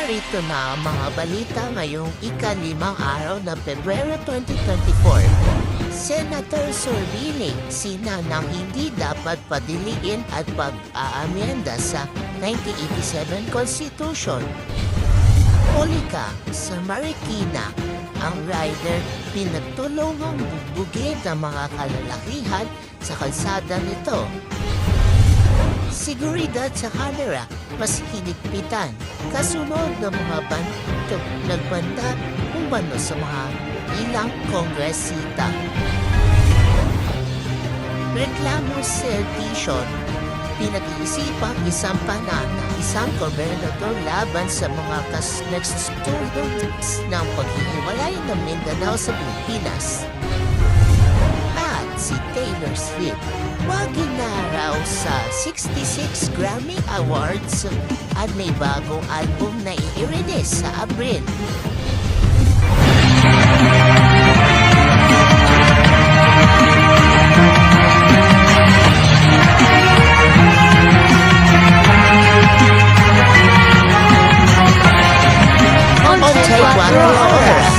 narito na ang mga balita ngayong ika-5 araw ng Pebrero 2024. Senator Sorbiling sinanang hindi dapat padiliin at pag-aamyenda sa 1987 Constitution. Polika sa Marikina, ang rider pinagtulungang bugbugin ng mga kalalakihan sa kalsada nito. Seguridad sa kamera, mas hinigpitan, kasunod ng mga nagbanta umano sa mga ilang kongresita. Reklamo sedition, pinag-iisipang isampa ng isang gobernador laban sa mga nagstudents ng paghihiwalay ng Mindanao sa Pilipinas. At si Taylor Swift, wagi na raw sa 66 Grammy Awards at may bagong album na i-release sa Abril. Onte 4 oras.